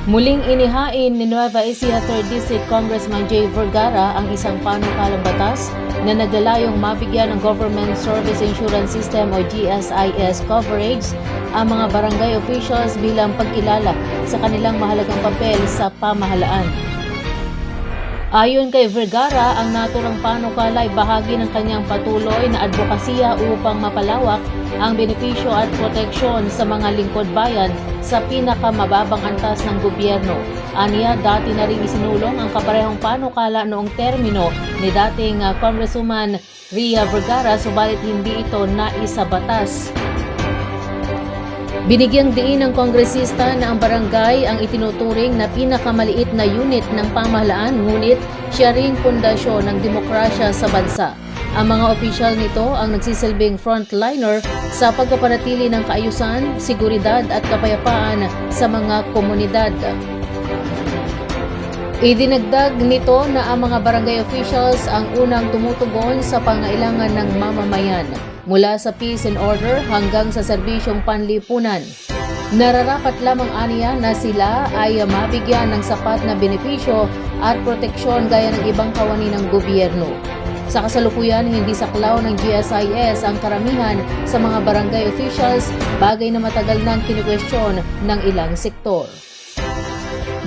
Muling inihain ni Nueva Ecija 3rd District Congressman Jay Vergara ang isang panukalang batas na naglalayong mabigyan ng Government Service Insurance System o GSIS coverage ang mga barangay officials bilang pagkilala sa kanilang mahalagang papel sa pamahalaan. Ayon kay Vergara, ang naturang panukala ay bahagi ng kanyang patuloy na advokasya upang mapalawak ang benepisyo at proteksyon sa mga lingkod bayan sa pinakamababang antas ng gobyerno. Aniya, dati na rin isinulong ang kaparehong panukala noong termino ni dating Congresswoman Ria Vergara, subalit hindi ito naisabatas. Binigyang diin ng kongresista na ang barangay ang itinuturing na pinakamaliit na unit ng pamahalaan, ngunit siya ring pundasyon ng demokrasya sa bansa. Ang mga opisyal nito ang nagsisilbing frontliner sa pagpapanatili ng kaayusan, seguridad at kapayapaan sa mga komunidad. Idinagdag nito na ang mga barangay officials ang unang tumutugon sa pangailangan ng mamamayan, mula sa peace and order hanggang sa serbisyong panlipunan. Nararapat lamang aniya na sila ay mabigyan ng sapat na benepisyo at proteksyon gaya ng ibang kawani ng gobyerno. Sa kasalukuyan, hindi saklaw ng GSIS ang karamihan sa mga barangay officials, bagay na matagal nang kinukwestiyon ng ilang sektor.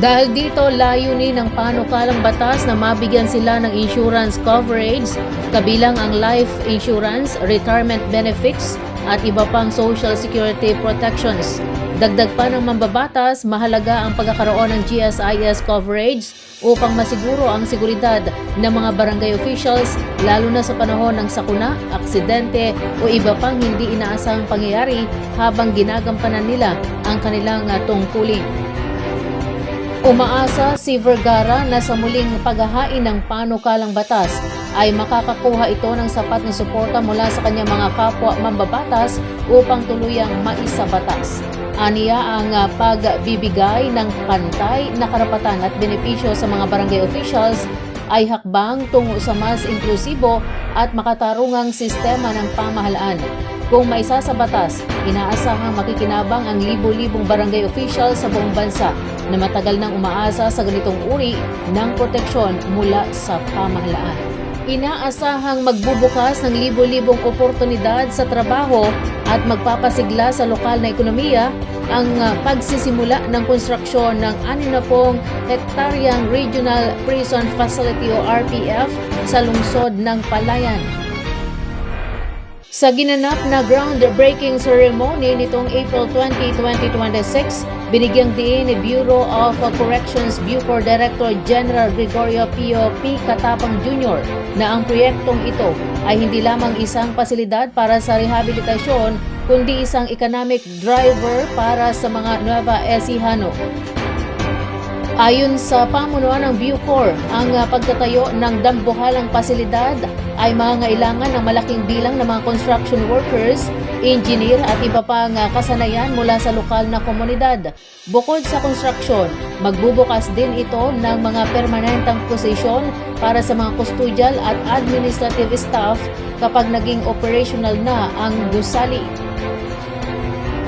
Dahil dito, layunin ng panukalang batas na mabigyan sila ng insurance coverage, kabilang ang life insurance, retirement benefits, at iba pang social security protections. Dagdag pa ng mambabatas, mahalaga ang pagkakaroon ng GSIS coverage upang masiguro ang seguridad ng mga barangay officials, lalo na sa panahon ng sakuna, aksidente o iba pang hindi inaasahang pangyayari habang ginagampanan nila ang kanilang tungkulin. Umaasa si Vergara na sa muling paghahain ng panukalang batas ay makakakuha ito ng sapat na suporta mula sa kanyang mga kapwa mambabatas upang tuluyang maisabatas. Aniya, ang pagbibigay ng pantay na karapatan at benepisyo sa mga barangay officials ay hakbang tungo sa mas inklusibo at makatarungang sistema ng pamahalaan. Kung maisa sa batas, inaasahang makikinabang ang libo-libong barangay officials sa buong bansa na matagal nang umaasa sa ganitong uri ng proteksyon mula sa pamahalaan. Inaasahang magbubukas ng libo-libong oportunidad sa trabaho at magpapasigla sa lokal na ekonomiya ang pagsisimula ng konstruksyon ng 60 hektaryang Regional Prison Facility o RPF sa lungsod ng Palayan. Sa ginanap na groundbreaking ceremony nitong April 20, 2026, binigyang diin ni Bureau of Corrections Bucor Director General Gregorio Pio P. Katapang Jr. na ang proyektong ito ay hindi lamang isang pasilidad para sa rehabilitasyon, kundi isang economic driver para sa mga Nueva Ecijano. Ayon sa pamunuan ng Bucor, ang pagtatayo ng dambuhalang pasilidad ay mangangailangan ng malaking bilang ng mga construction workers, engineer at iba pang kasanayan mula sa lokal na komunidad. Bukod sa construction, magbubukas din ito ng mga permanentang posisyon para sa mga custodial at administrative staff kapag naging operational na ang gusali.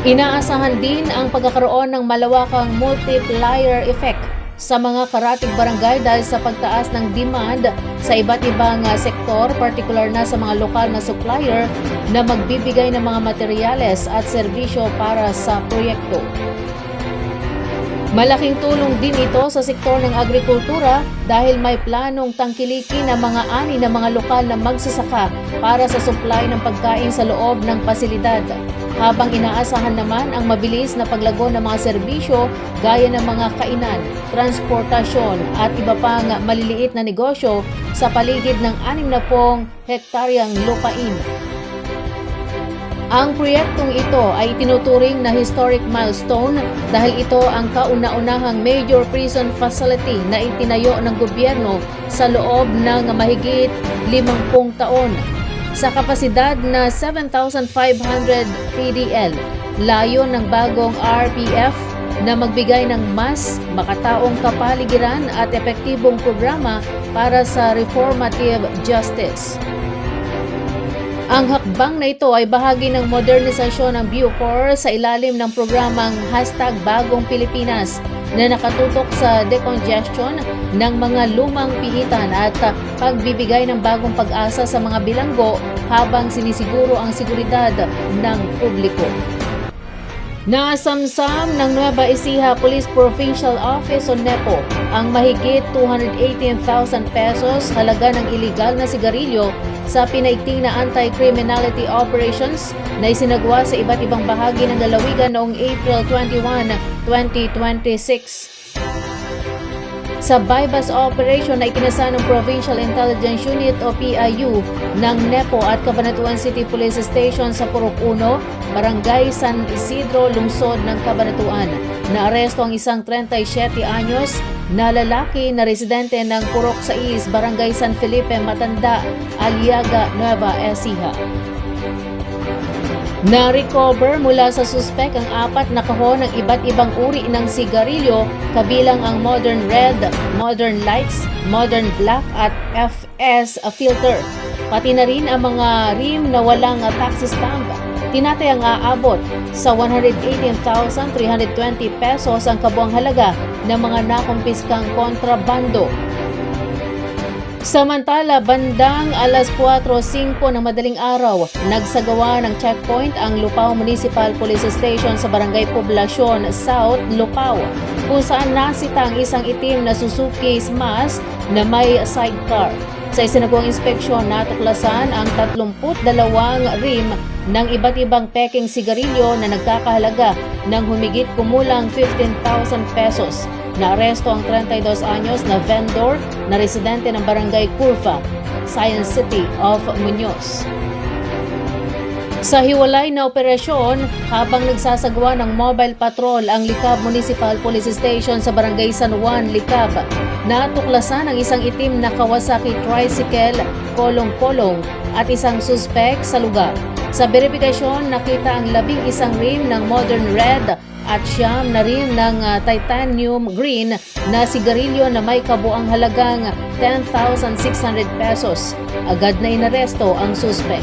Inaasahan din ang pagkakaroon ng malawakang multiplier effect sa mga karatig barangay dahil sa pagtaas ng demand sa iba't ibang sektor, partikular na sa mga lokal na supplier na magbibigay ng mga materyales at serbisyo para sa proyekto. Malaking tulong din ito sa sektor ng agrikultura dahil may planong tangkilikin ang mga ani ng mga lokal na magsasaka para sa supply ng pagkain sa loob ng pasilidad. Habang inaasahan naman ang mabilis na paglago ng mga serbisyo gaya ng mga kainan, transportasyon at iba pang maliliit na negosyo sa paligid ng 60 hektaryang lupain. Ang proyektong ito ay tinuturing na historic milestone dahil ito ang kauna-unahang major prison facility na itinayo ng gobyerno sa loob ng mahigit 50 taon. Sa kapasidad na 7,500 PDL, layon ng bagong RPF na magbigay ng mas makataong kapaligiran at epektibong programa para sa reformative justice. Ang hakbang na ito ay bahagi ng modernisasyon ng Bucor sa ilalim ng programang #Bagong Pilipinas na nakatutok sa decongestion ng mga lumang pihitan at pagbibigay ng bagong pag-asa sa mga bilanggo habang sinisiguro ang seguridad ng publiko. Nasamsam ng Nueva Ecija Police Provincial Office o NEPO ang mahigit 218,000 pesos halaga ng iligal na sigarilyo sa pinaigting na anti-criminality operations na isinagawa sa iba't ibang bahagi ng lalawigan noong April 21, 2026. Sa bypass operation na ikinasa ng Provincial Intelligence Unit o PIU ng NEPO at Cabanatuan City Police Station sa Purok 1, Barangay San Isidro, Lungsod ng Cabanatuan. Naaresto ang isang 37 anyos na lalaki na residente ng Purok 6, Barangay San Felipe, Matanda, Aliaga, Nueva Ecija. Na-recover mula sa suspek ang 4 na kahon ng iba't ibang uri ng sigarilyo kabilang ang Modern Red, Modern Lights, Modern Black at FS filter. Pati na rin ang mga rim na walang taxi stamp. Tinatayang aabot sa 118,320 pesos ang kabuang halaga ng mga nakumpiskang kontrabando. Samantala, bandang alas 4:05 ng madaling araw, nagsagawa ng checkpoint ang Lupao Municipal Police Station sa Barangay Poblacion South, Lupao, kung saan nasita ang isang itim na Suzuki Smash na may sidecar. Sa isinagawang inspeksyon, natuklasan ang 32 rim ng iba't ibang peking sigarilyo na nagkakahalaga ng humigit kumulang 15,000 pesos. Naaresto ang 32 anyos na vendor na residente ng Barangay Curva, Science City of Muñoz. Sa hiwalay na operasyon, habang nagsasagawa ng mobile patrol ang Licab Municipal Police Station sa Barangay San Juan, Licab, natuklasan ang isang itim na Kawasaki tricycle, kolong-kolong at isang suspek sa lugar. Sa verifikasyon, nakita ang 11 rim ng Modern Red at 9 na rim ng titanium green na sigarilyo na may kabuang halagang 10,600 pesos. Agad na inaresto ang suspek.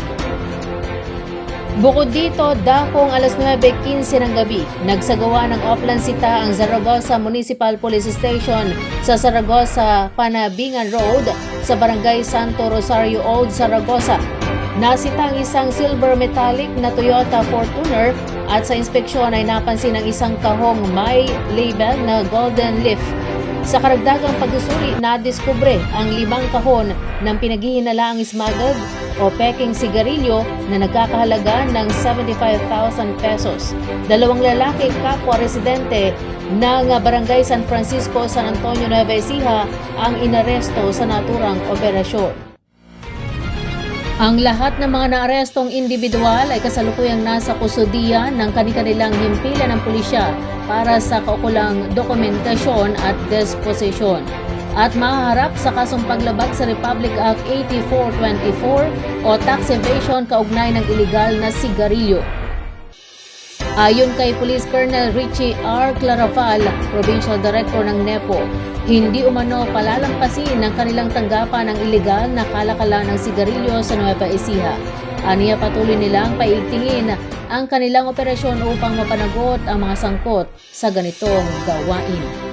Bukod dito, dakong alas 9:15 ng gabi, nagsagawa ng oplansita ang Zaragoza Municipal Police Station sa Zaragoza, Panabingan Road sa Barangay Santo Rosario Old, Zaragoza. Nasita ang isang silver metallic na Toyota Fortuner at sa inspeksyon ay napansin ang isang kahong may label na Golden Leaf. Sa karagdagang pagsusuri, nadiskubre ang 5 kahon ng pinaghihinalaang smuggled o peking sigarilyo na nagkakahalaga ng 75,000 pesos. 2 lalaki kapwa residente ng Barangay San Francisco, San Antonio, Nueva Ecija ang inaresto sa naturang operasyon. Ang lahat ng mga naarestong individual ay kasalukuyang nasa kustudiya ng kanilang himpilan ng pulisya para sa kaukulang dokumentasyon at disposisyon at mahaharap sa kasong paglabag sa Republic Act 8424 o tax evasion kaugnay ng iligal na sigarilyo. Ayon kay Police Colonel Richie R. Claraval, Provincial Director ng NEPO, hindi umano palalampasin ng kanilang tanggapan ng iligal na kalakalan ng sigarilyo sa Nueva Ecija. Aniya patuloy nilang paigtingin ang kanilang operasyon upang mapanagot ang mga sangkot sa ganitong gawain.